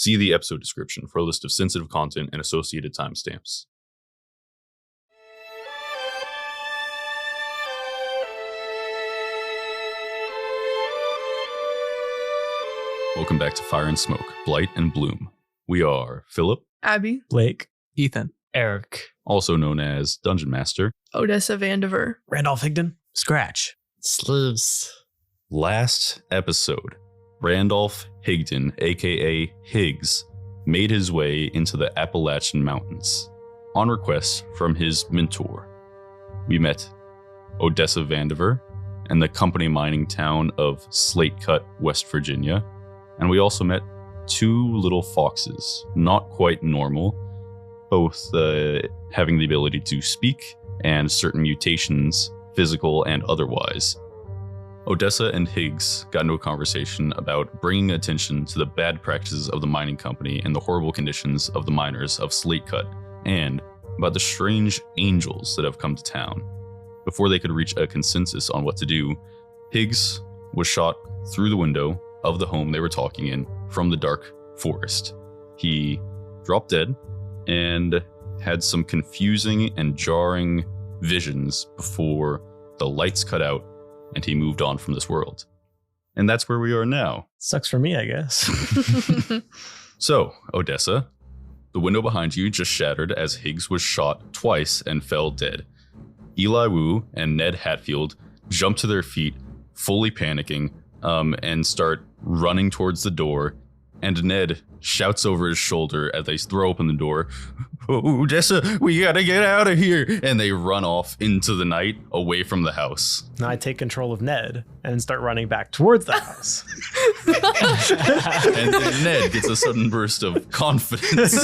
See the episode description for a list of sensitive content and associated timestamps. Welcome back to Fire and Smoke, Blight and Bloom. We are Phillip, Abby, Blake, Ethan, Eric, also known as Dungeon Master. Odessa Vandiver, Randolph Higdon, Scratch, Sleeves. Last episode, Randolph Higdon, aka Higs, made his way into the Appalachian Mountains on request from his mentor. We met Odessa Vandiver in the company mining town of Slate Cut, West Virginia, and we also met two little foxes, not quite normal, both having the ability to speak and certain mutations, physical and otherwise. Odessa and Higgs got into a conversation about bringing attention to the bad practices of the mining company and the horrible conditions of the miners of Slate Cut, and about the strange angels that have come to town. Before they could reach a consensus on what to do, Higgs was shot through the window of the home they were talking in from the dark forest. He dropped dead and had some confusing and jarring visions before the lights cut out and he moved on from this world. And that's where we are now. Sucks for me, I guess. So, Odessa, the window behind you just shattered as Higgs was shot twice and fell dead. Eli Wu and Ned Hatfield jump to their feet, fully panicking, and start running towards the door. And Ned shouts over his shoulder as they throw open the door, "Odessa, we gotta get out of here!" And they run off into the night away from the house. Now I take control of Ned and start running back towards the house. And Ned gets a sudden burst of confidence.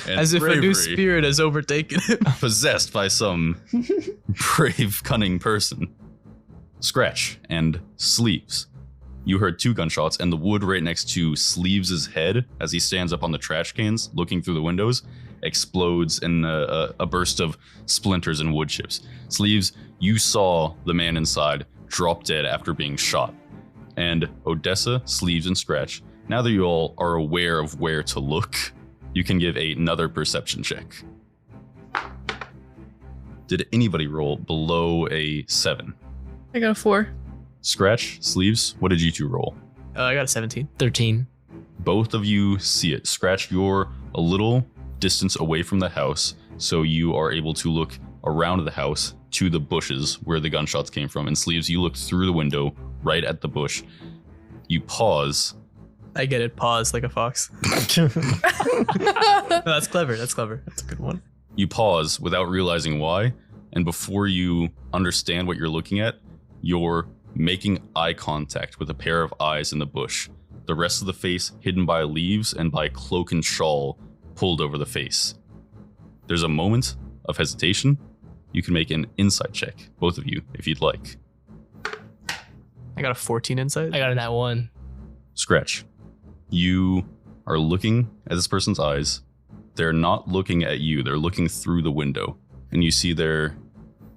And as if bravery, a new spirit has overtaken him. possessed by some brave, cunning person. Scratch and Sleeves. You heard two gunshots, and the wood right next to Sleeves' head, as he stands up on the trash cans looking through the windows, explodes in a burst of splinters and wood chips. Sleeves, you saw the man inside drop dead after being shot. And Odessa, Sleeves, and Scratch, now that you all are aware of where to look, you can give another perception check. Did anybody roll below a 7? I got a 4. Scratch, Sleeves, what did you two roll? I got a 17. 13. Both of you see it. Scratch, you're a little distance away from the house, so you are able to look around the house to the bushes where the gunshots came from. And Sleeves, you look through the window right at the bush. You pause. I get it. Pause like a fox. No, that's clever. That's clever. That's a good one. You pause without realizing why, and before you understand what you're looking at, you're making eye contact with a pair of eyes in the bush. The rest of the face hidden by leaves and by cloak and shawl pulled over the face. There's a moment of hesitation. You can make an insight check, both of you, if you'd like. I got a 14 insight. I got a nat 1. Scratch. You are looking at this person's eyes. They're not looking at you. They're looking through the window. And you see they're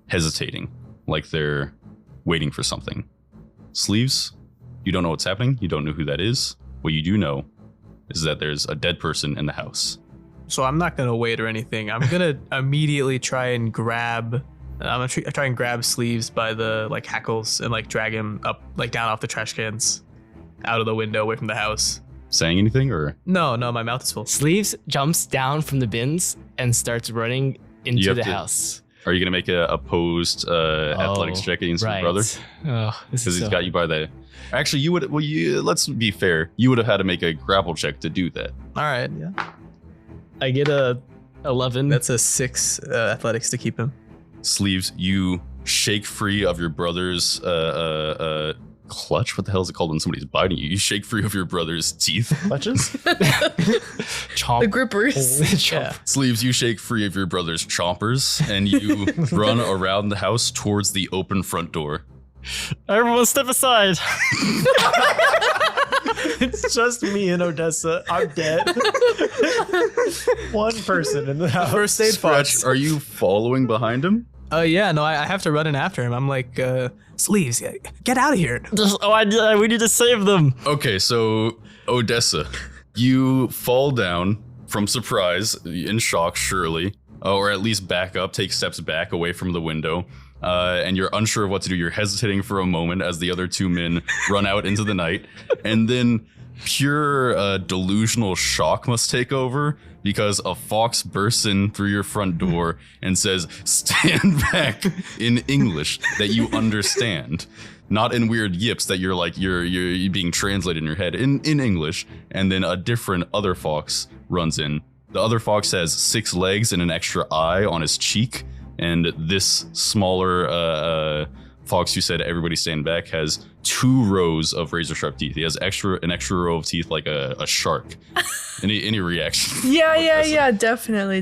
hesitating, like they're waiting for something. Sleeves, you don't know what's happening. You don't know who that is. What you do know is that there's a dead person in the house. So I'm not going to wait or anything. I'm going to immediately try and grab Sleeves by the hackles and drag him up, down off the trash cans, out of the window, away from the house. Saying anything or? No, my mouth is full. Sleeves jumps down from the bins and starts running into the house. Are you going to make a opposed athletics check against your brother? Oh, because he's got you by the... Actually, you would... Well, let's be fair. You would have had to make a grapple check to do that. All right, yeah. I get a 11. That's a 6 athletics to keep him. Sleeves, you shake free of your brother's clutch? What the hell is it called when somebody's biting you? You shake free of your brother's teeth. Clutches? Chomp. The grippers. Yeah. Sleeves, you shake free of your brother's chompers, and you run around the house towards the open front door. Everyone step aside. It's just me and Odessa. I'm dead. One person in the house. First aid Scratch, fox. are you following behind him? Yeah, no, I have to run in after him. I'm like, Sleeves, get out of here. We need to save them. Okay, so Odessa, You fall down from surprise, in shock, surely, or at least back up, take steps back away from the window, and you're unsure of what to do. You're hesitating for a moment as the other two men run out into the night, and then pure delusional shock must take over because a fox bursts in through your front door and says, "Stand back," in English that you understand. Not in weird yips that you're being translated in your head, in English. And then a different other fox runs in. The other fox has 6 legs and an extra eye on his cheek. And this smaller fox who said everybody stand back has 2 rows of razor sharp teeth. He has an extra row of teeth like a shark. Any reaction? Yeah, definitely.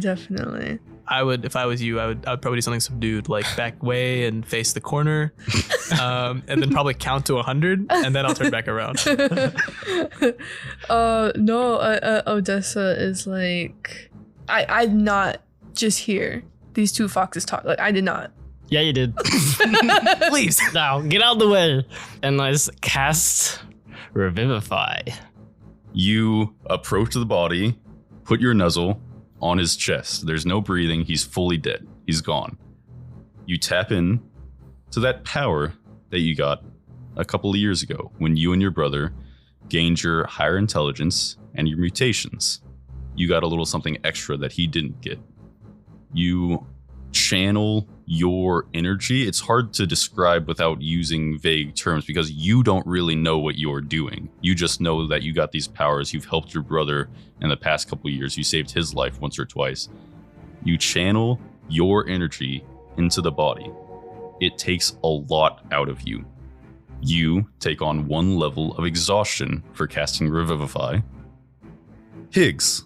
If I was you, I would probably do something subdued, like back way and face the corner, and then probably count to 100, and then I'll turn back around. Odessa is like, I did not just hear these 2 foxes talk. Like, I did not. Yeah, you did. Please. Now, get out of the way. And let's cast Revivify. You approach the body, put your nuzzle on his chest. There's no breathing. He's fully dead. He's gone. You tap in to that power that you got a couple of years ago when you and your brother gained your higher intelligence and your mutations. You got a little something extra that he didn't get. You channel your energy. It's hard to describe without using vague terms because you don't really know what you're doing. You just know that you got these powers. You've helped your brother in the past couple of years. You saved his life once or twice. You channel your energy into the body. It takes a lot out of you. You take on 1 level of exhaustion for casting Revivify. Higs,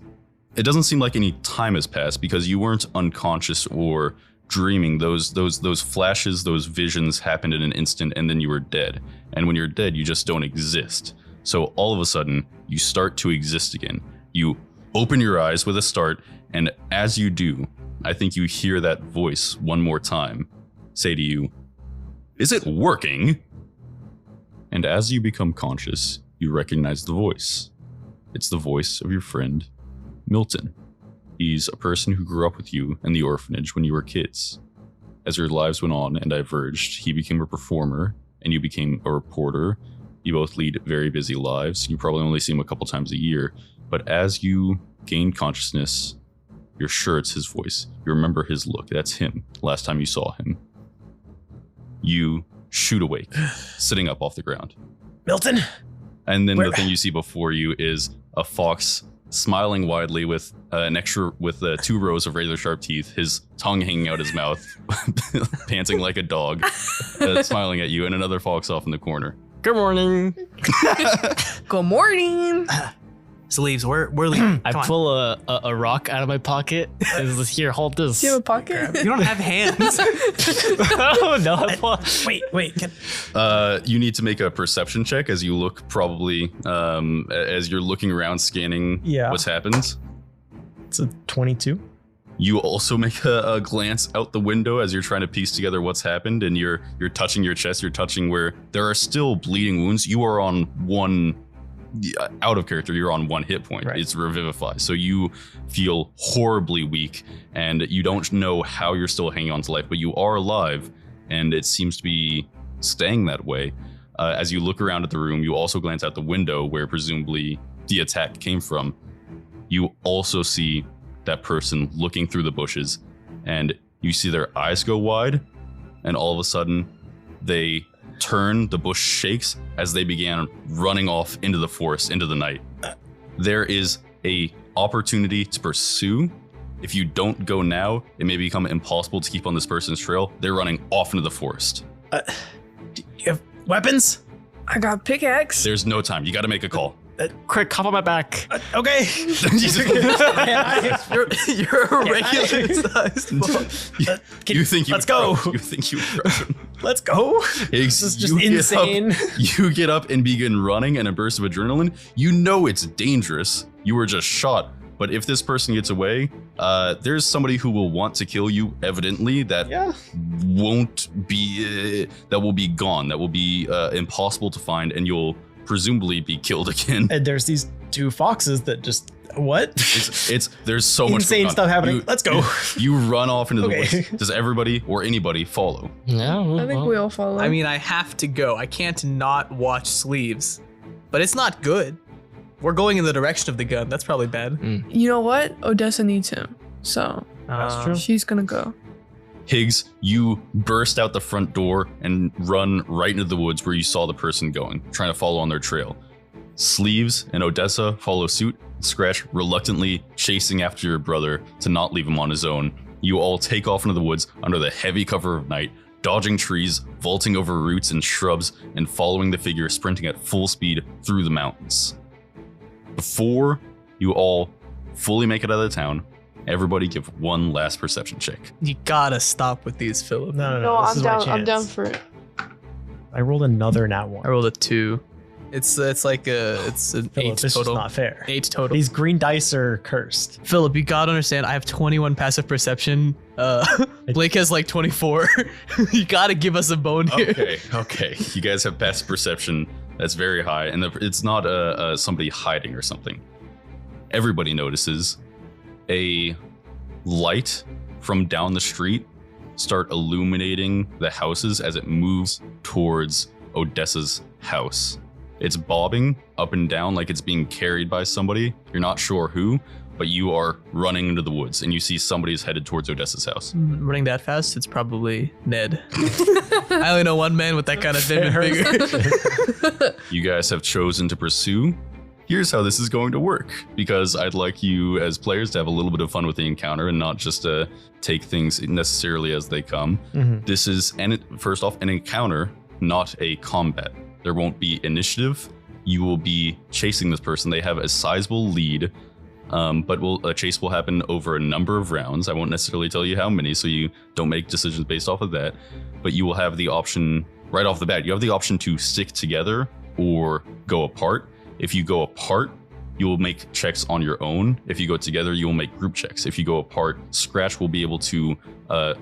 it doesn't seem like any time has passed because you weren't unconscious or dreaming. Those flashes, those visions happened in an instant and then you were dead. And when you're dead, you just don't exist. So all of a sudden, you start to exist again. You open your eyes with a start, and as you do, I think you hear that voice one more time say to you, "Is it working?" And as you become conscious, you recognize the voice. It's the voice of your friend, Milton. He's a person who grew up with you in the orphanage when you were kids. As your lives went on and diverged, he became a performer and you became a reporter. You both lead very busy lives. You probably only see him a couple times a year. But as you gain consciousness, you're sure it's his voice. You remember his look. That's him, last time you saw him. You shoot awake, sitting up off the ground. Milton? And then the thing you see before you is a fox smiling widely with 2 rows of razor sharp teeth, his tongue hanging out his mouth, panting like a dog, smiling at you, and another fox off in the corner. Good morning. Good morning. Sleeves, we're leaving. I pull a rock out of my pocket. And just, here, hold this. Do you have a pocket? You don't have hands. Oh, no. Wait. You need to make a perception check as you look, probably as you're looking around, scanning what's happened. It's a 22. You also make a glance out the window as you're trying to piece together what's happened, and you're touching your chest. You're touching where there are still bleeding wounds. You are on 1. Out of character, you're on 1 hit point. Right. It's Revivify. So you feel horribly weak and you don't know how you're still hanging on to life, but you are alive and it seems to be staying that way. As you look around at the room, you also glance out the window where presumably the attack came from. You also see that person looking through the bushes and you see their eyes go wide and all of a sudden they turn, the bush shakes as they began running off into the forest, into the night. There is a opportunity to pursue. If you don't go now, it may become impossible to keep on this person's trail. They're running off into the forest. Do you have weapons? I got pickaxe. There's no time. You got to make a call. Quick, hop on my back. Okay. You're a regular sized You think you let's go. You think you crush him. Let's go. Higgs, This is just insane. You get up and begin running in a burst of adrenaline. You know it's dangerous. You were just shot. But if this person gets away, there's somebody who will want to kill you, evidently, that won't be, that will be gone, that will be impossible to find, and you'll presumably be killed again. And there's these 2 foxes that just what? It's there's so much insane stuff happening. Let's go. You run off into the Okay. woods. Does everybody or anybody follow? No, I think we all follow. I mean, I have to go. I can't not watch Sleeves, but it's not good. We're going in the direction of the gun. That's probably bad. you know what? Odessa needs him. So That's true. she's gonna go. Higgs, you burst out the front door and run right into the woods where you saw the person going, trying to follow on their trail. Sleeves and Odessa follow suit, Scratch reluctantly chasing after your brother to not leave him on his own. You all take off into the woods under the heavy cover of night, dodging trees, vaulting over roots and shrubs, and following the figure sprinting at full speed through the mountains. Before you all fully make it out of the town, everybody give one last perception check. You gotta stop with these, Phillip. No, No, this I'm is my down. I'm down chance. for it. I rolled another nat I 1. rolled a 2. It's like it's an Phillip, 8 this total. is not fair. 8 total. These green dice are cursed. Phillip, you gotta understand. I have 21 passive perception. Blake has like 24. You gotta give us a bone here. Okay. You guys have passive perception that's very high, and it's not somebody hiding or something. Everybody notices a light from down the street start illuminating the houses as it moves towards Odessa's house. It's bobbing up and down like it's being carried by somebody. You're not sure who, but you are running into the woods and you see somebody's headed towards Odessa's house. Running that fast, it's probably Ned. I only know one man with that kind of vivid figure. You guys have chosen to pursue. Here's how this is going to work, because I'd like you as players to have a little bit of fun with the encounter and not just take things necessarily as they come. This is, first off, an encounter, not a combat. There won't be initiative. You will be chasing this person. They have a sizable lead, but a chase will happen over a number of rounds. I won't necessarily tell you how many, so you don't make decisions based off of that. But you will have the option, right off the bat, you have the option to stick together or go apart. If you go apart, you will make checks on your own. If you go together, you will make group checks. If you go apart, Scratch will be able to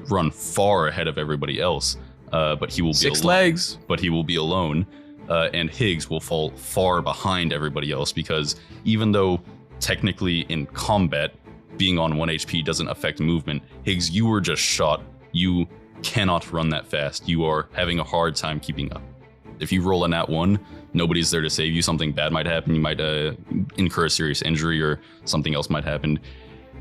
run far ahead of everybody else, but he will be 6 alone. legs. But he will be alone, and Higgs will fall far behind everybody else, because even though technically in combat, being on 1 HP doesn't affect movement, Higgs, you were just shot. You cannot run that fast. You are having a hard time keeping up. If you roll a nat 1, nobody's there to save you. Something bad might happen. You might incur a serious injury, or something else might happen.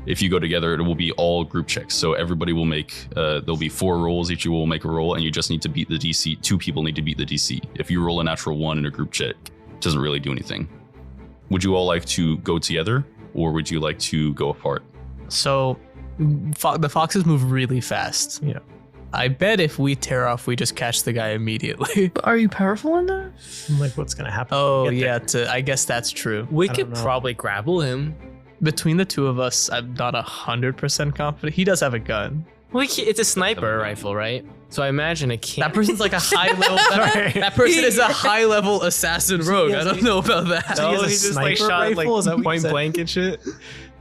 If you go together, it will be all group checks. So everybody will make, there'll be 4 rolls. Each of you will make a roll, and you just need to beat the DC. 2 people need to beat the DC. If you roll a natural 1 in a group check, it doesn't really do anything. Would you all like to go together, or would you like to go apart? So the foxes move really fast. Yeah. I bet if we tear off, we just catch the guy immediately. But are you powerful in that? I'm like, what's gonna happen? Oh, Get yeah. there? I guess that's true. We I could don't know. probably grapple him. Between the 2 of us, I'm not 100% confident. He does have a gun. It's a sniper rifle, right? So I imagine it can't. That person's like a high level. Sorry. that person is a high level assassin rogue. I don't know about that. No, No, he he has a just like sniper shot rifle? Is that like what you point said? blank and shit.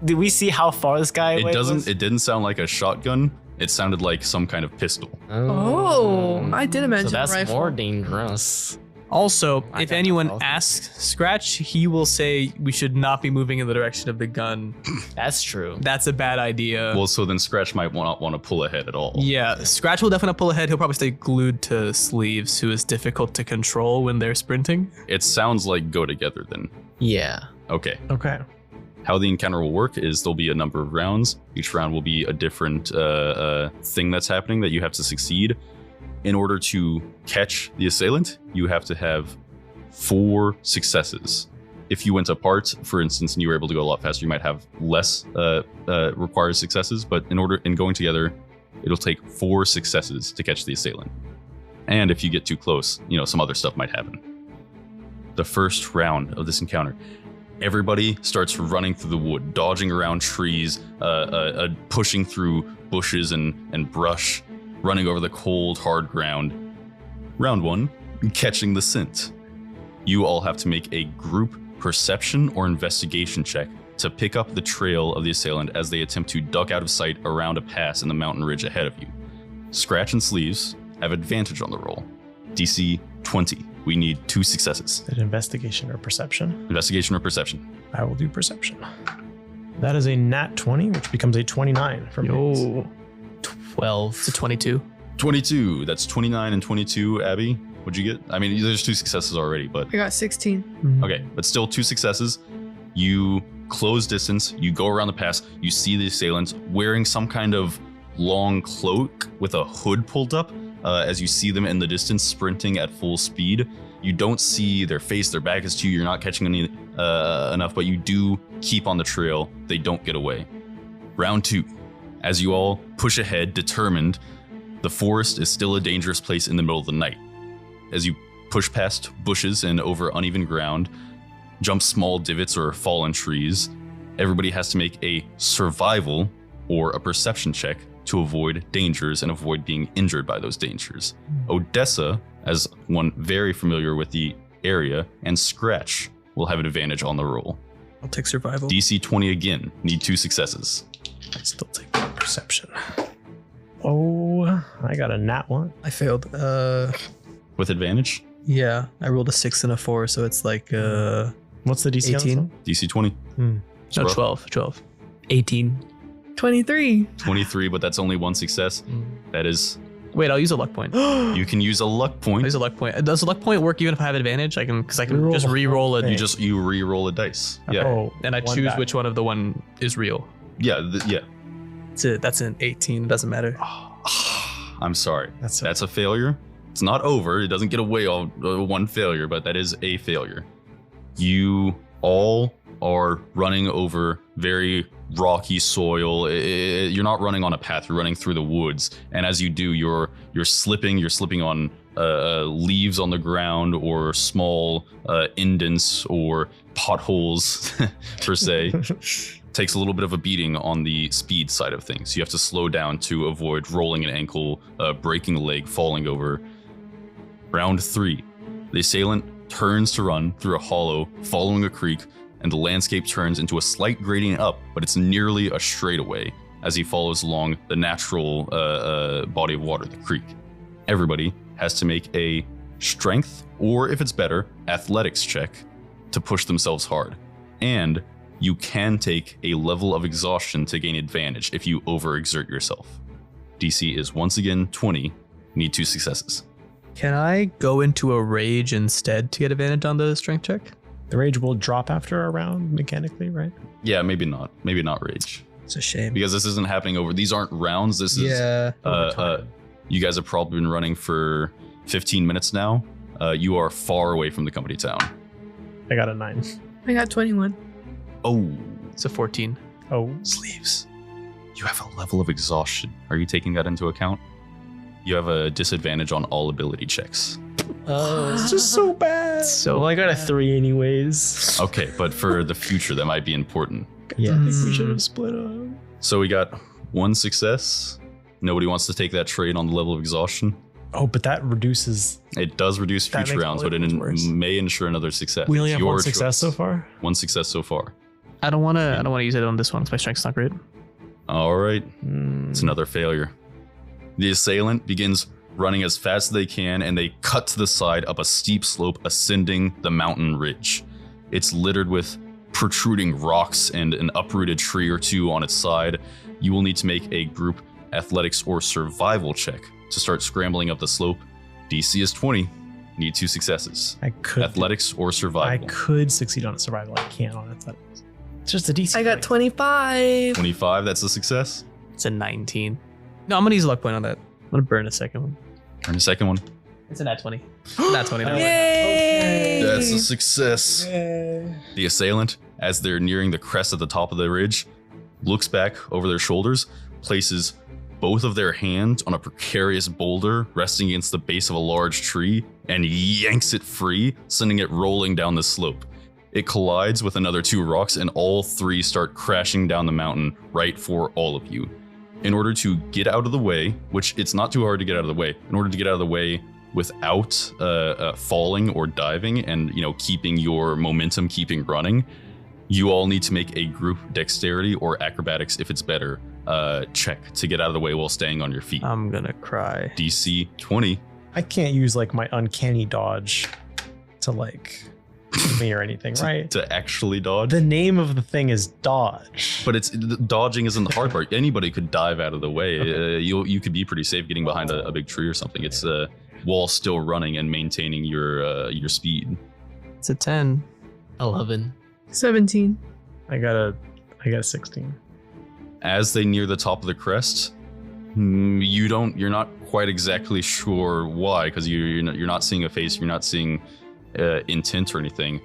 Did we see how far this guy It was? didn't sound like a shotgun. It sounded like some kind of pistol. Oh, I did imagine So that's a rifle. more dangerous. Also, I if got anyone both. asks Scratch, he will say we should not be moving in the direction of the gun. That's true. That's a bad idea. Well, so then Scratch might not want to pull ahead at all. Yeah, Scratch will definitely pull ahead. He'll probably stay glued to Sleeves, who is difficult to control when they're sprinting. It sounds like go together then. Yeah. Okay. Okay. How the encounter will work is there'll be a number of rounds. Each round will be a different thing that's happening that you have to succeed. In order to catch the assailant, you have to have 4 successes. If you went apart, for instance, and you were able to go a lot faster, you might have less required successes. But in going together, it'll take 4 successes to catch the assailant. And if you get too close, some other stuff might happen. The first round of this encounter, everybody starts running through the wood, dodging around trees, pushing through bushes and brush, running over the cold, hard ground. Round 1, catching the scent. You all have to make a group perception or investigation check to pick up the trail of the assailant as they attempt to duck out of sight around a pass in the mountain ridge ahead of you. Scratch and Sleeves have advantage on the roll. DC 20. We need 2 successes. An investigation or perception? Investigation or perception. I will do perception. That is a nat 20, which becomes a 29 for me. 12. It's a 22. 22. That's 29 and 22. Abby, what'd you get? I mean, there's 2 successes already, but I got 16. okay. But still 2 successes. You close distance. You go around the pass. You see the assailants wearing some kind of long cloak with a hood pulled up. As you see them in the distance sprinting at full speed. You don't see their face. Their back is to you. You're not catching any enough, but you do keep on the trail. They don't get away. Round 2. As you all push ahead, determined, the forest is still a dangerous place in the middle of the night. As you push past bushes and over uneven ground, jump small divots or fallen trees, everybody has to make a survival or a perception check to avoid dangers and avoid being injured by those dangers. Odessa, as one very familiar with the area, and Scratch will have an advantage on the roll. I'll take survival. DC 20 again. Need 2 successes. I still take perception. Oh, I got a nat 1. I failed. With advantage? Yeah, I rolled a 6 and a 4, so it's like What's the DC? 18. DC 20. No, Sprout? 12. 18. 23. 23, but that's only 1 success. That is, Wait, I'll use a luck point. you can use a luck I'll point. use a luck point. Does a luck point work even if I have advantage? I can Reroll just the whole re-roll thing. it. You re-roll a dice. Yeah. Oh, And I one choose die. which one of the one is real. Yeah. Yeah. That's an 18. It doesn't matter. I'm sorry. That's a failure. It's not over. It doesn't get away all one failure, but that is a failure. You all are running over very rocky soil. You're not running on a path. You're running through the woods, and as you do, you're slipping. You're slipping on leaves on the ground or small indents or potholes, per se. Takes a little bit of a beating on the speed side of things. You have to slow down to avoid rolling an ankle, breaking a leg, falling over. Round 3. The assailant turns to run through a hollow, following a creek, and the landscape turns into a slight gradient up, but it's nearly a straightaway as he follows along the natural body of water, the creek. Everybody has to make a strength, or if it's better, athletics check to push themselves hard. And you can take a level of exhaustion to gain advantage if you overexert yourself. DC is once again 20. Need 2 successes. Can I go into a rage instead to get advantage on the strength check? The rage will drop after a round mechanically, right? Yeah, maybe not. Maybe not rage. It's a shame. Because this isn't happening over. These aren't rounds. This is. You guys have probably been running for 15 minutes now. You are far away from the company town. I got a 9. I got 21. Oh, It's a 14. Oh, sleeves. You have a level of exhaustion. Are you taking that into account? You have a disadvantage on all ability checks. it's just so bad. So Well, I got a 3 anyways. Okay, but for the future, that might be important. Yeah, I think we should have split up. So we got 1 success. Nobody wants to take that trade on the level of exhaustion. Oh, but that reduces. It does reduce That future makes rounds, all but the it difference worse. may ensure another success. We only It's have 1 your success so choice. far. 1 success so far. I don't want to use it on this one because my strength's not great. All right. It's another failure. The assailant begins running as fast as they can, and they cut to the side up a steep slope ascending the mountain ridge. It's littered with protruding rocks and an uprooted tree or two on its side. You will need to make a group athletics or survival check to start scrambling up the slope. DC is 20. Need 2 successes. I could. Athletics or I survival. could succeed on a survival. I can't on athletics. It's just a DC. I got 25. 25, that's a success. It's a 19. No, I'm going to use a luck point on that. I'm going to burn a second one. And the second one. It's a nat 20. Nat 20. Never mind. Yay! That's a success. The assailant, as they're nearing the crest at the top of the ridge, looks back over their shoulders, places both of their hands on a precarious boulder resting against the base of a large tree, and yanks it free, sending it rolling down the slope. It collides with another 2 rocks, and all 3 start crashing down the mountain right for all of you. In order to get out of the way, which it's not too hard to get out of the way, in order to get out of the way without falling or diving and keeping your momentum, keeping running, you all need to make a group dexterity or acrobatics, if it's better, check to get out of the way while staying on your feet. I'm going to cry. DC 20. I can't use like my uncanny dodge to like hit me or anything, right? To actually dodge. The name of the thing is dodge. But dodging isn't the hard part. Anybody could dive out of the way. Okay. You could be pretty safe getting behind a big tree or something. It's while still running and maintaining your speed. It's a 10. 11. 17. I got a 16. As they near the top of the crest, you're not quite exactly sure why, because you're not seeing a face, you're not seeing intent or anything.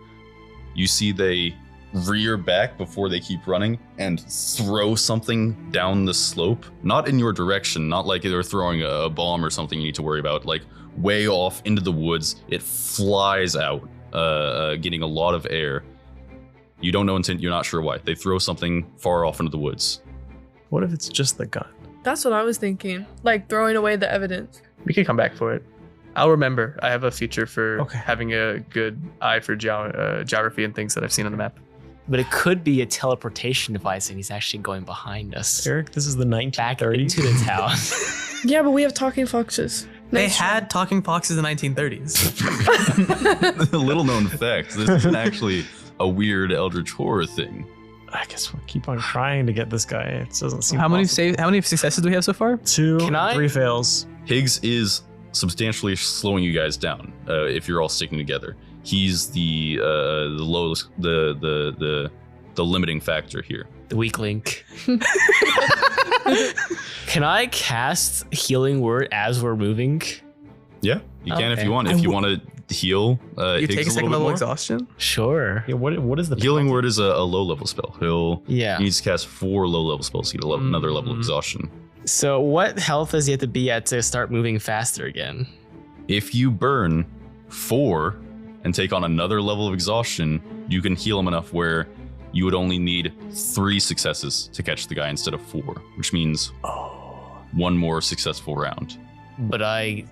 You see they rear back before they keep running and throw something down the slope, not in your direction, not like they're throwing a bomb or something you need to worry about, like way off into the woods. It flies out, getting a lot of air. You don't know intent, you're not sure why. They throw something far off into the woods. What if it's just the gun? That's what I was thinking. Like throwing away the evidence. We can come back for it. I'll remember. I have a feature for Okay. having a good eye for geography and things that I've seen on the map. But it could be a teleportation device and he's actually going behind us. Eric, this is the Back 1930s. into the town. Yeah, but we have talking foxes. They Nice had talking foxes in the 1930s. Little known fact, this isn't actually a weird eldritch horror thing. I guess we'll keep on trying to get this guy. It doesn't seem How many possible. How many successes do we have so far? 2, Can I? 3 fails. Higgs is substantially slowing you guys down if you're all sticking together. He's the lowest, the limiting factor here. The weak link. Can I cast Healing Word as we're moving? Yeah, you can if Okay. you want. If you want to heal You Higgs take a a second little level bit more. exhaustion. Sure. Yeah, what is the Healing penalty? Word is a low level spell. Yeah. He needs to cast 4 low level spells to get another level of exhaustion. So what health does he have to be at to start moving faster again? If you burn 4 and take on another level of exhaustion, you can heal him enough where you would only need 3 successes to catch the guy instead of 4, which means 1 more successful round. But I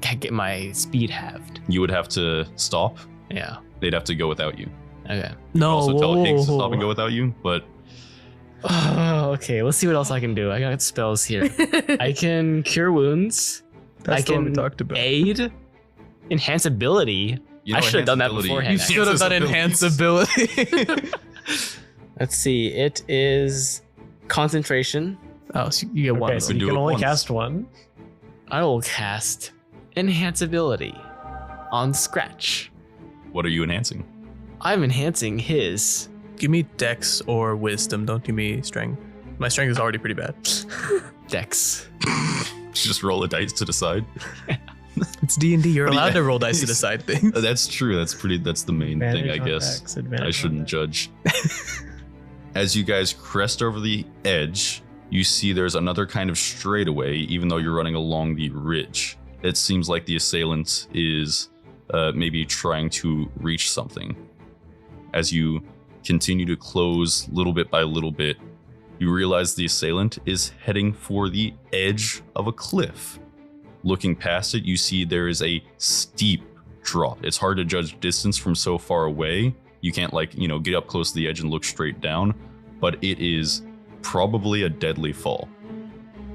can't get my speed halved. You would have to stop. Yeah. They'd have to go without you. Okay. No. Also tell Higgs to stop and go without you, but Oh, okay. Let's see what else I can do. I got spells here. I can cure wounds. That's I the one we can talked about. aid. Enhance ability. you I should have done that ability beforehand. You should have done enhances enhance abilities. ability. Let's see. It is concentration. Oh, so you get one. Okay, of so them. do you can it only once. cast 1. I will cast enhance ability on Scratch. What are you enhancing? I'm enhancing his. Give me dex or wisdom. Don't give me strength. My strength is already pretty bad. Dex. Just roll a dice to decide. It's D&D. You're What do you- allowed to roll dice to decide things. That's true. That's the main thing, I Advantage on guess. dex, advantage I on shouldn't dex. judge. As you guys crest over the edge, you see there's another kind of straightaway, even though you're running along the ridge. It seems like the assailant is maybe trying to reach something. As you continue to close little bit by little bit, you realize the assailant is heading for the edge of a cliff. Looking past it, you see there is a steep drop. It's hard to judge distance from so far away. You can't get up close to the edge and look straight down, but it is probably a deadly fall.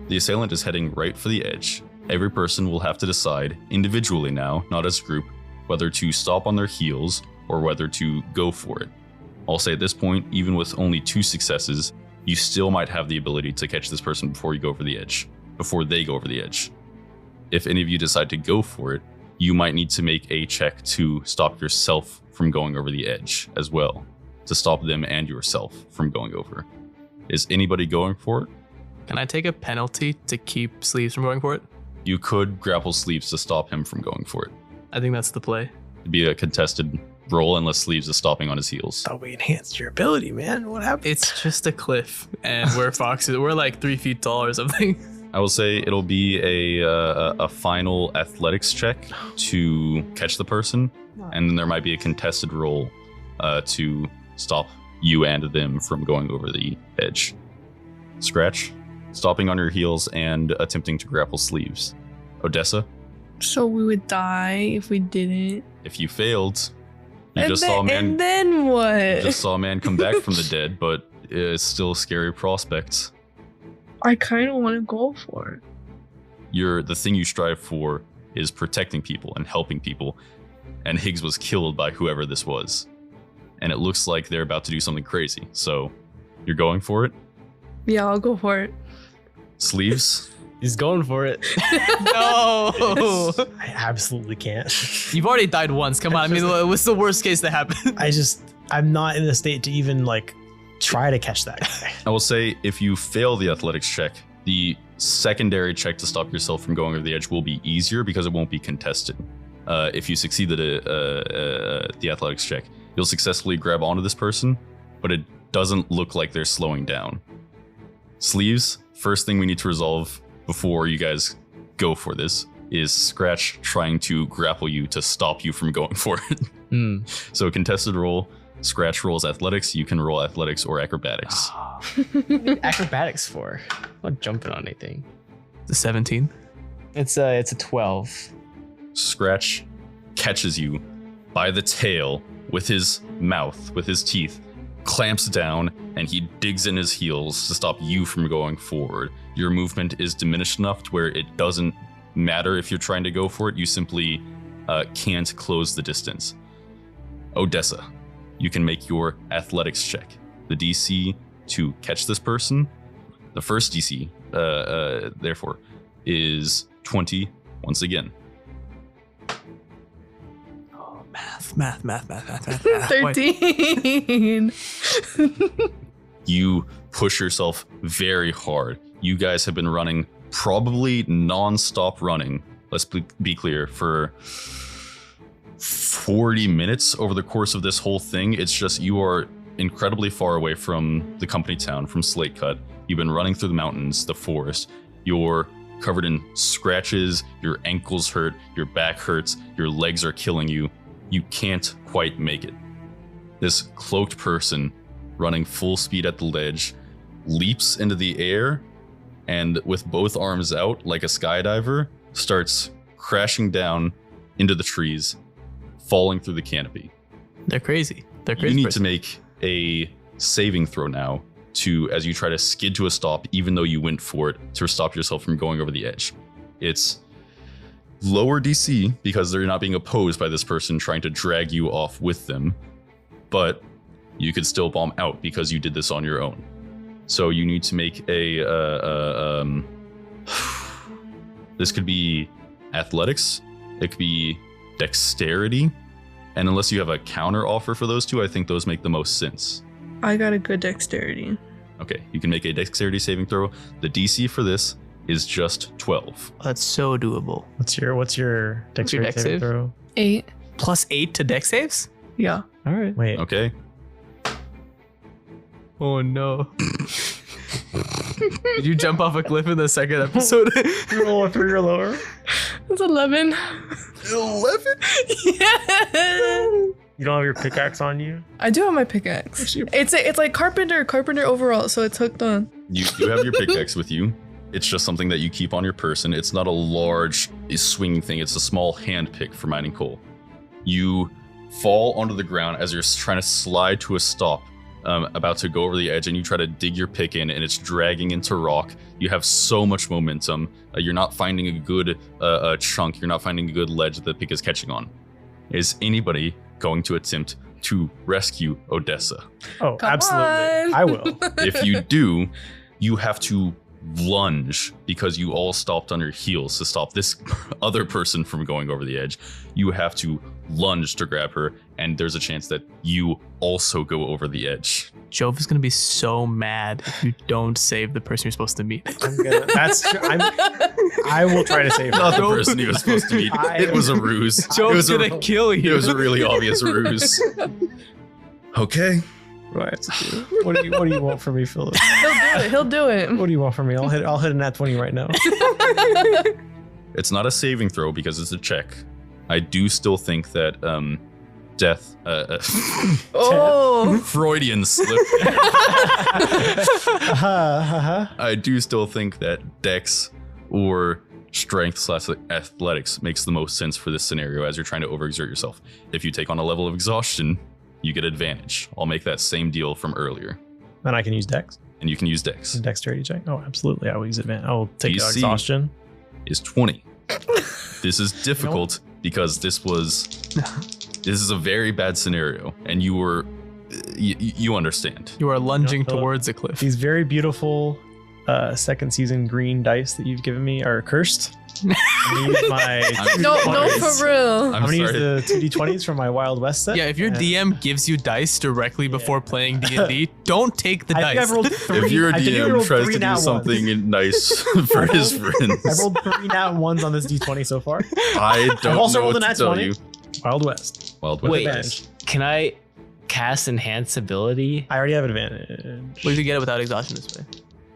The assailant is heading right for the edge. Every person will have to decide individually now, not as a group, whether to stop on their heels or whether to go for it. I'll say at this point, even with only 2 successes, you still might have the ability to catch this person before you go over the edge, before they go over the edge. If any of you decide to go for it, you might need to make a check to stop yourself from going over the edge as well, to stop them and yourself from going over. Is anybody going for it? Can I take a penalty to keep Sleeves from going for it? You could grapple Sleeves to stop him from going for it. I think that's the play. It'd be a contested roll unless Sleeves is stopping on his heels. Thought we enhanced your ability, man. What happened? It's just a cliff, and we're foxes. We're like 3 feet tall or something. I will say it'll be a final athletics check to catch the person, and then there might be a contested roll to stop you and them from going over the edge. Scratch, stopping on your heels and attempting to grapple Sleeves. Odessa, So we would die if we didn't. if you failed, you And just then, saw a man. and then what? Just saw a man come back from the dead, but it's still a scary prospect. I kind of want to go for it. The thing you strive for is protecting people and helping people. and Higgs was killed by whoever this was. And it looks like they're about to do something crazy. So, you're going for it? Yeah, I'll go for it. Sleeves? He's going for it. No. I absolutely can't. You've already died once. Come on. I mean, what's the worst case that happened? I'm not in a state to even like try to catch that guy. I will say, if you fail the athletics check, the secondary check to stop yourself from going over the edge will be easier because it won't be contested. If you succeed the athletics check, you'll successfully grab onto this person, but it doesn't look like they're slowing down. Sleeves, first thing we need to resolve before you guys go for this is Scratch trying to grapple you to stop you from going for it. So contested roll, Scratch rolls athletics, you can roll athletics or acrobatics. Acrobatics for? I'm not jumping on anything. The 17. It's a 12. Scratch catches you by the tail with his mouth, with his teeth, clamps down, and he digs in his heels to stop you from going forward. Your movement is diminished enough to where it doesn't matter if you're trying to go for it, you simply can't close the distance. Odessa, you can make your athletics check. The DC to catch this person, the first DC, therefore, is 20 once again. Math. 13. You push yourself very hard. You guys have been running, probably non-stop running, let's be clear, for 40 minutes over the course of this whole thing. It's just you are incredibly far away from the company town, from Slate Cut. You've been running through the mountains, the forest. You're covered in scratches, your ankles hurt, your back hurts, your legs are killing you. You can't quite make it. This cloaked person, running full speed at the ledge, leaps into the air and with both arms out like a skydiver, starts crashing down into the trees, falling through the canopy. They're crazy. You need to make a saving throw now as you try to skid to a stop, even though you went for it, to stop yourself from going over the edge. It's lower DC because they're not being opposed by this person trying to drag you off with them, but you could still bomb out because you did this on your own. So you need to make this could be athletics, it could be dexterity, and unless you have a counter offer for those two, I think those make the most sense. I got a good dexterity. Okay, you can make a dexterity saving throw. The DC for this is just 12. That's so doable. What's your dexterity dex saving save? throw? 8. Plus 8 to dex saves? Yeah. All right. Wait. Okay. Oh no. Did you jump off a cliff in the second episode? Roll a 3 or lower. It's 11. 11? Yeah. You don't have your pickaxe on you? I do have my pickaxe. It's like carpenter overall, so it's hooked on. You have your pickaxe with you. It's just something that you keep on your person. It's not a large swinging thing. It's a small hand pick for mining coal. You fall onto the ground as you're trying to slide to a stop, about to go over the edge, and you try to dig your pick in, and it's dragging into rock. You have so much momentum. You're not finding a good chunk. You're not finding a good ledge that the pick is catching on. Is anybody going to attempt to rescue Odessa? Oh, Come absolutely. on. I will. If you do, you have to lunge because you all stopped on your heels to stop this other person from going over the edge. You have to lunge to grab her, and there's a chance that you also go over the edge. Jove is gonna be so mad if you don't save the person you're supposed to meet. I will try to save Not her. the person he was supposed to meet. It was a ruse. Jove's it was gonna kill you. It was a really obvious ruse. Okay. Right. What do you want from me, Phillip? He'll do it. What do you want from me? I'll hit a nat 20 right now. It's not a saving throw because it's a check. I do still think that death Oh. Freudian slip. I do still think that dex or strength/athletics makes the most sense for this scenario as you're trying to overexert yourself. If you take on a level of exhaustion, you get advantage. I'll make that same deal from earlier. Then I can use dex. And you can use dex. Dexterity check. Oh, absolutely. I will use advantage. I will take DC. exhaustion. Is 20. This is difficult because this is a very bad scenario, and you understand. You are lunging Phillip, towards a cliff. These very beautiful second season green dice that you've given me are cursed. I'm gonna use my No, 2d20s. for real. I'm gonna use the 2d20s from my Wild West set. Yeah, if your and DM gives you dice directly before playing D&D, don't take the I dice. think I've rolled three. If your I think I DM rolled tries three to nat do something ones. nice for his friends, I've rolled 3 nat 1s on this d20 so far. I don't I've also know rolled what a to nat tell 20. you. Wild West. Wild Wait. West. Can I cast enhance ability? I already have advantage. Well, you can get it without exhaustion this way.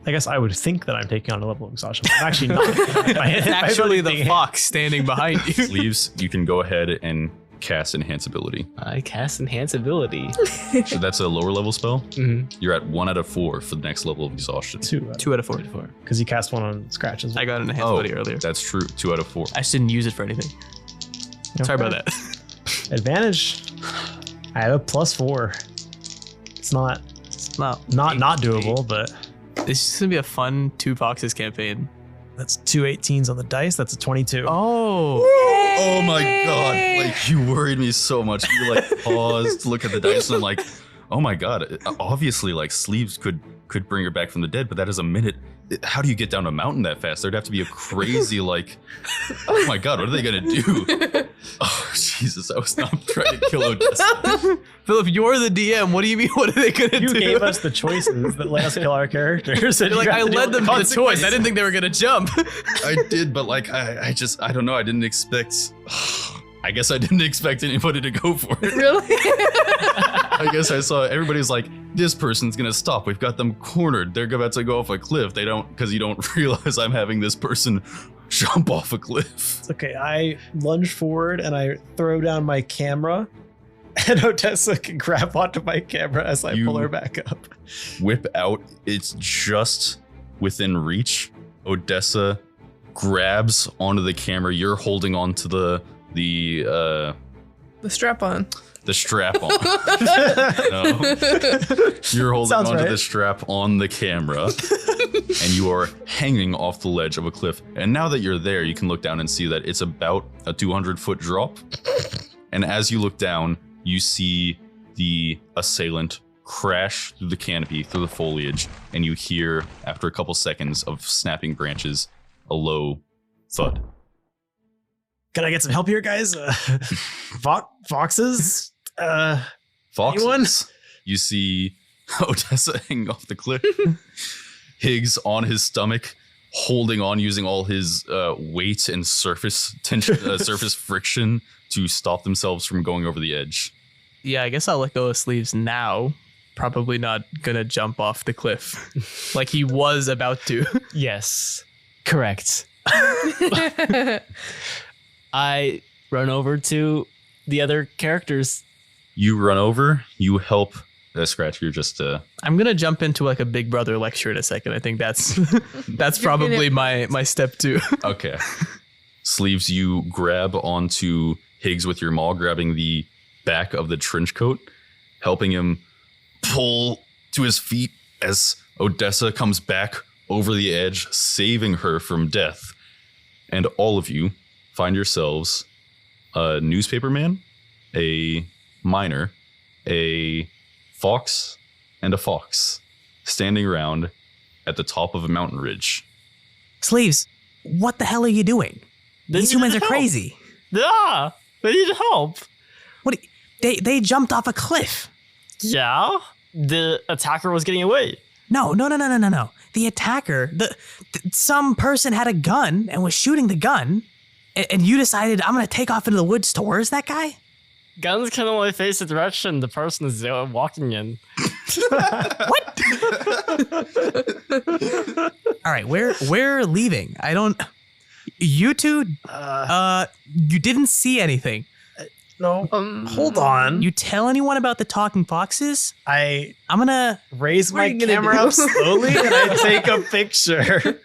I guess I would think that I'm taking on a level of exhaustion. I'm actually not. It's actually the fuck. fox standing behind you. Sleeves, you can go ahead and cast Enhance Ability. I cast enhance ability. So that's a lower level spell. Mm-hmm. You're at 1 out of 4 for the next level of exhaustion. 2. 2 out of 4. Because you cast one on scratches. I got an enhanced Oh, ability earlier. that's true. 2 out of 4. I just didn't use it for anything. Sorry about that. Advantage. I have a +4. It's not No, not doable, but This is gonna be a fun 2 Foxes campaign. that's 2 18s on the dice. That's a 22. Oh, Oh my god. Like, you worried me so much. You like paused to look at the dice and I'm like, oh my god. Obviously, like, Sleeves could bring her back from the dead, but that is a minute. How do you get down a mountain that fast? There'd have to be a crazy, like, oh my god, what are they gonna do? Oh, Jesus, I was not trying to kill Odessa. Phillip, you're the DM. What do you mean? What are they gonna You do? gave us the choices that let us kill our characters. And You're like, you I have to deal led with them the to the choice. I consequences. didn't think they were gonna jump. I did, but like, I don't know. I didn't expect. I guess I didn't expect anybody to go for it. Really? I guess I saw everybody's like, this person's gonna stop. We've got them cornered. They're about to go off a cliff. They don't, because you don't realize I'm having this person jump off a cliff. It's okay. I lunge forward and I throw down my camera, and Odessa can grab onto my camera as I pull her back up. Whip out. It's just within reach. Odessa grabs onto the camera. You're holding on to the The strap on. strap on. No. You're holding Sounds onto right. the strap on the camera, and you are hanging off the ledge of a cliff. And now that you're there, you can look down and see that it's about a 200-foot drop. And as you look down, you see the assailant crash through the canopy, through the foliage, and you hear, after a couple seconds of snapping branches, a low thud. Can I get some help here, guys? Foxes? Foxes. Anyone? You see Odessa hanging off the cliff. Higs on his stomach, holding on, using all his weight and surface tension, surface friction to stop themselves from going over the edge. Yeah, I guess I'll let go of Sleeves now. Probably not gonna jump off the cliff like he was about to. Yes, correct. I run over to the other characters. You run over. You help. Scratch. You're just. I'm gonna jump into like a Big Brother lecture in a second. I think that's probably my step 2. Okay. Sleeves. You grab onto Higs with your maw, grabbing the back of the trench coat, helping him pull to his feet as Odessa comes back over the edge, saving her from death. And all of you find yourselves a newspaper man, a miner, a fox, and a fox standing around at the top of a mountain ridge. Sleeves, what the hell are you doing? These humans are crazy. Yeah, they need help. What? They jumped off a cliff. Yeah, the attacker was getting away. No. The attacker, some person had a gun and was shooting the gun, and you decided I'm gonna take off into the woods towards that guy. Guns can only face the direction the person is walking in. What? All right, we're leaving. I don't. You two, you didn't see anything. No. Hold on. You tell anyone about the talking foxes? I I'm gonna raise What are my you gonna camera do? up slowly and I take a picture.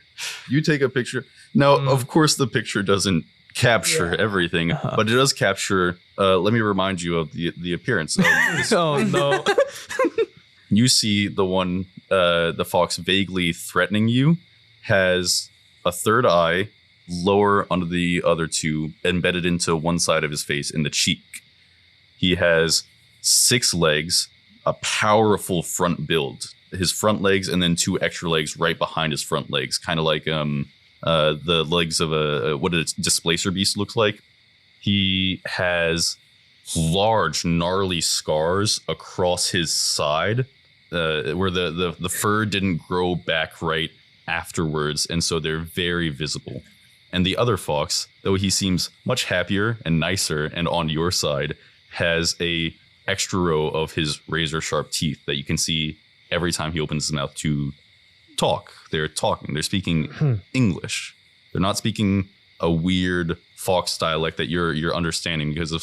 You take a picture. Now, of course, the picture doesn't capture everything, but it does capture. Let me remind you of the appearance of this. Oh no. You see the fox vaguely threatening you, has a third eye, lower under the other two, embedded into one side of his face in the cheek. He has 6 legs, a powerful front build. His front legs and then 2 extra legs right behind his front legs, kind of like the legs of what a displacer beast looks like. He has large, gnarly scars across his side, where the fur didn't grow back right afterwards, and so they're very visible. And the other fox, though he seems much happier and nicer and on your side, has a extra row of his razor sharp teeth that you can see every time he opens his mouth to talk. They're talking. They're speaking English. They're not speaking a weird fox dialect that you're understanding because of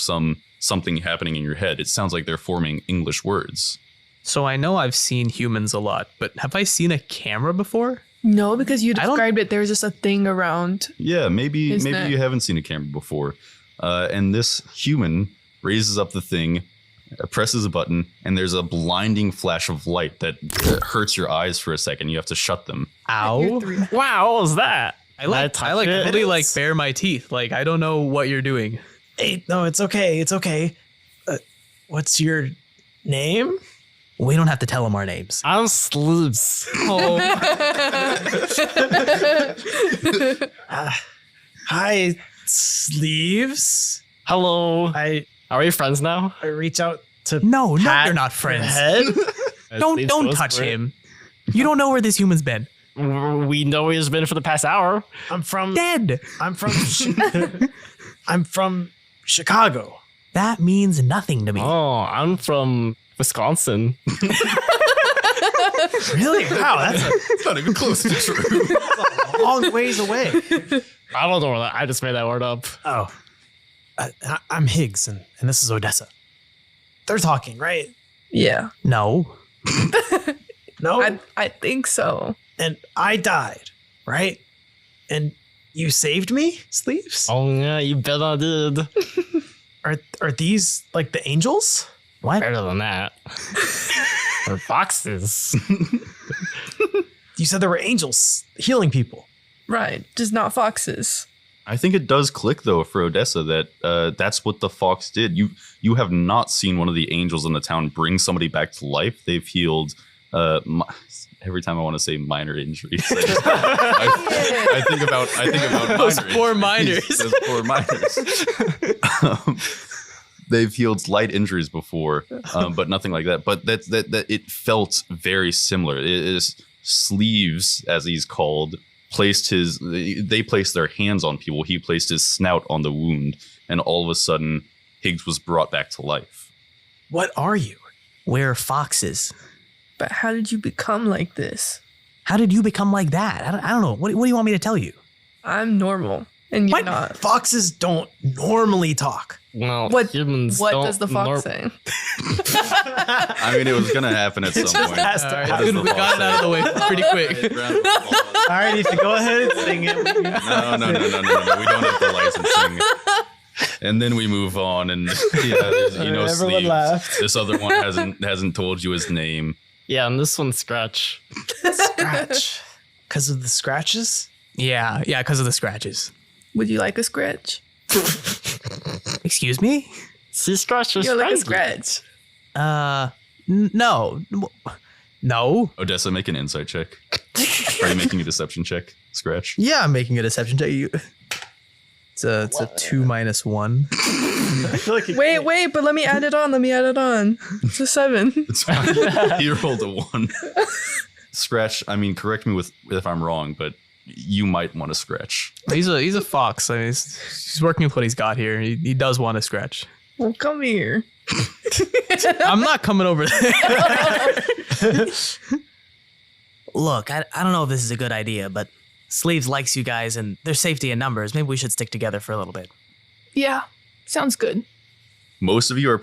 something happening in your head. It sounds like they're forming English words. So I know I've seen humans a lot, but have I seen a camera before? No, because you described it. There was just a thing around. Yeah, maybe His neck. you haven't seen a camera before. And this human raises up the thing, presses a button, and there's a blinding flash of light that hurts your eyes for a second. You have to shut them. Ow. Wow, what was that? I really like bare my teeth. Like, I don't know what you're doing. Hey, no, it's okay. It's okay. What's your name? We don't have to tell him our names. I'm Sleeves. Oh, Hi, Sleeves. Hello. I Are we friends now? reach out to No, pat you're not your friends. head. Don't touch him. You don't know where this human's been. We know where he's been for the past hour. I'm from Dead. I'm from Chicago. That means nothing to me. Oh, I'm from Wisconsin. Really? Wow, that's It's not even close to true. a long ways away. I don't know where that. I just made that word up. Oh, I'm Higs, and this is Odessa. They're talking, right? Yeah, No. No, I think so. and I died, right? And you saved me, Sleeves? Oh yeah, you bet I did. Are these like the angels? What? Better than that. Or foxes. You said there were angels healing people. Right, just not foxes. I think it does click though for Odessa that that's what the fox did. You have not seen one of the angels in the town bring somebody back to life. They've healed. Every time I want to say minor injuries, I think about Those minor poor injuries. miners. Those poor miners. They've healed light injuries before, but nothing like that. But that it felt very similar. It is Sleeves, as he's called, they placed their hands on people. He placed his snout on the wound, and all of a sudden, Higgs was brought back to life. What are you? We're foxes. But how did you become like this? How did you become like that? I don't know. What do you want me to tell you? I'm normal, and you're What? not. Foxes don't normally talk. Well, What humans What don't does the fox say? I mean, it was gonna happen at some point. has to all right, happen. good, we got it out of the way pretty quick. All right, Ethan, go ahead and sing it. No. We don't have the licensing. And then we move on, and Everyone Sleeves. laughed. This other one hasn't told you his name. Yeah, and this one's Scratch. Scratch. Because of the scratches? Yeah, because of the scratches. Would you like a scratch? Excuse me? See, Scratch is You're like a friendly. scratch. No. No. Odessa, make an insight check. Are you making a deception check? Scratch. Yeah, I'm making a deception check. It's a 2 minus 1. I feel like Wait, but let me add it on. It's a 7. It's fine. He rolled a 1. Scratch. I mean, correct me if I'm wrong, but you might want to scratch. He's a fox. I mean, he's working with what he's got here. He does want to scratch. Well, come here. I'm not coming over there. Look, I don't know if this is a good idea, but Sleeves likes you guys and there's safety in numbers. Maybe we should stick together for a little bit. Yeah, sounds good. Most of you are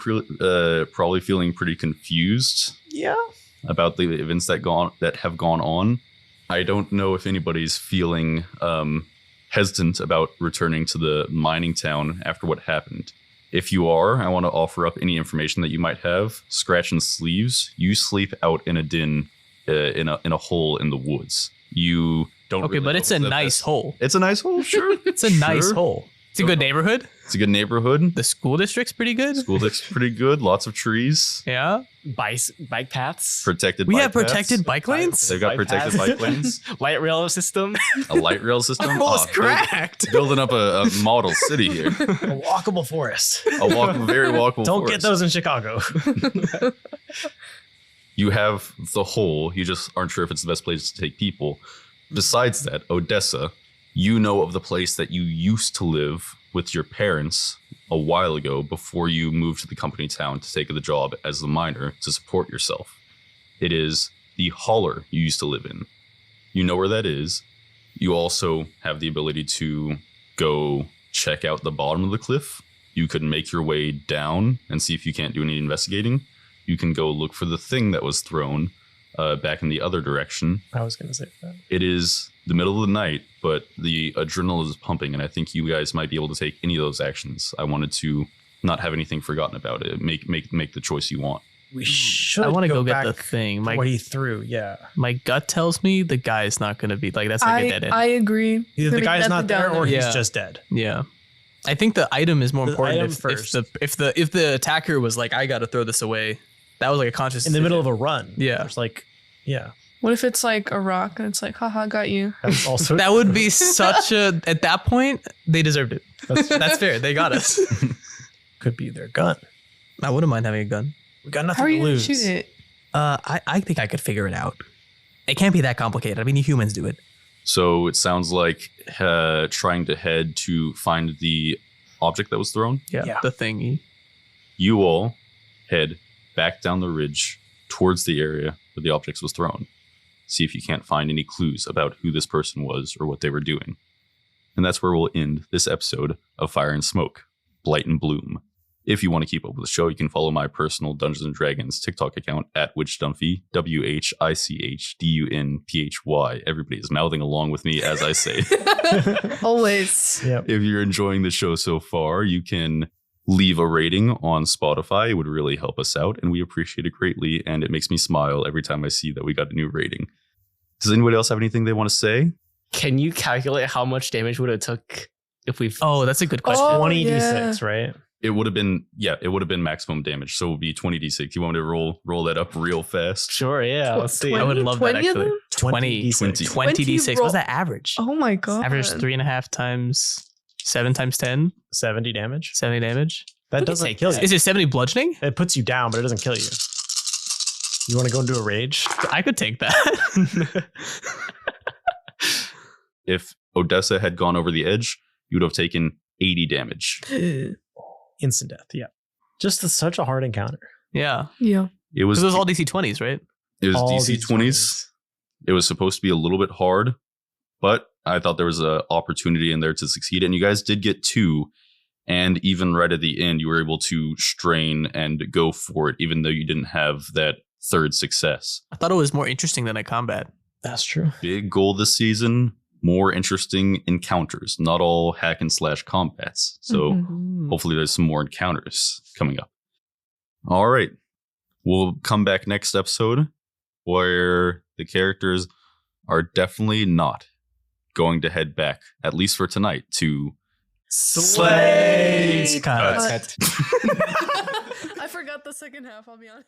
probably feeling pretty confused yeah. about the events that have gone on. I don't know if anybody's feeling hesitant about returning to the mining town after what happened. If you are, I want to offer up any information that you might have. Scratch and Sleeves, you sleep out in a den in a hole in the woods. You don't. Okay, really but know it's a if nice that's- hole. It's a nice hole, sure. It's a nice Sure. hole. It's a good neighborhood. It's a good neighborhood. The school district's pretty good. School district's pretty good. Lots of trees. Yeah. Bike paths. Protected. We bike have protected paths. bike lanes. They've got protected bike lanes. Light rail system. A light rail system. Almost Oh, cracked. building up a model city here. A walkable forest. Very walkable. Don't forest. get those in Chicago. You have the hole. You just aren't sure if it's the best place to take people. Besides that, Odessa, you know of the place that you used to live with your parents a while ago before you moved to the company town to take the job as the miner to support yourself. It is the holler you used to live in. You know where that is. You also have the ability to go check out the bottom of the cliff. You could make your way down and see if you can't do any investigating. You can go look for the thing that was thrown back in the other direction. I was going to say that. It is the middle of the night, but the adrenaline is pumping, and I think you guys might be able to take any of those actions. I wanted to not have anything forgotten about it. Make the choice you want. We should I want to go get back the thing. what he threw. Yeah. My gut tells me the guy's not going to be like that's like a dead end. I agree. Either the Gonna guy's get not the there down or there. he's Yeah. just dead. Yeah. I think the item is more The important item if first. if the attacker was like, I gotta throw this away. That was like a conscious In the middle of decision. a run. Yeah. It's like, yeah. What if it's like a rock and it's like, haha, got you. That's also That would be such a at that point, they deserved it. That's fair. They got us. could be their gun. I wouldn't mind having a gun. We got How nothing are you to gonna lose. shoot it? I think I could figure it out. It can't be that complicated. I mean, you humans do it. So it sounds like trying to head to find the object that was thrown. Yeah. The thingy. You all head back down the ridge towards the area where the object was thrown. See if you can't find any clues about who this person was or what they were doing. And that's where we'll end this episode of Fire and Smoke, Blight and Bloom. If you want to keep up with the show, you can follow my personal Dungeons & Dragons TikTok account at WitchDunphy, WHICHDUNPHY. Everybody is mouthing along with me as I say. Always. Yep. If you're enjoying the show so far, you can leave a rating on Spotify. It would really help us out, and we appreciate it greatly, and it makes me smile every time I see that we got a new rating. Does anybody else have anything they want to say? Can you calculate how much damage would it took if we? Oh, that's a good question. Oh, 20d6, right? It would have been, it would have been maximum damage, so it would be 20d6. You want me to roll that up real fast? Sure, yeah. Let's see. 20? I would love that 20 of actually. them? 20 20d6. 20 d6. roll- What's that average? Oh my god. Average 3.5 times 7 times 10, 70 damage. 70 damage. That We can doesn't take kill that. you. Is it 70 bludgeoning? It puts you down, but it doesn't kill you. You want to go into a rage? I could take that. If Odessa had gone over the edge, you would have taken 80 damage. Instant death, yeah. Just such a hard encounter. yeah. Yeah. It was Because it was all DC 20s, right? All DC these 20s. It was supposed to be a little bit hard, but I thought there was an opportunity in there to succeed. And you guys did get 2. And even right at the end, you were able to strain and go for it, even though you didn't have that 3rd success. I thought it was more interesting than a combat. That's true. Big goal this season, more interesting encounters, not all hack and slash combats. So Mhm. hopefully there's some more encounters coming up. All right. We'll come back next episode where the characters are definitely not going to head back, at least for tonight, to Slay! Cut. I forgot the second half, I'll be honest.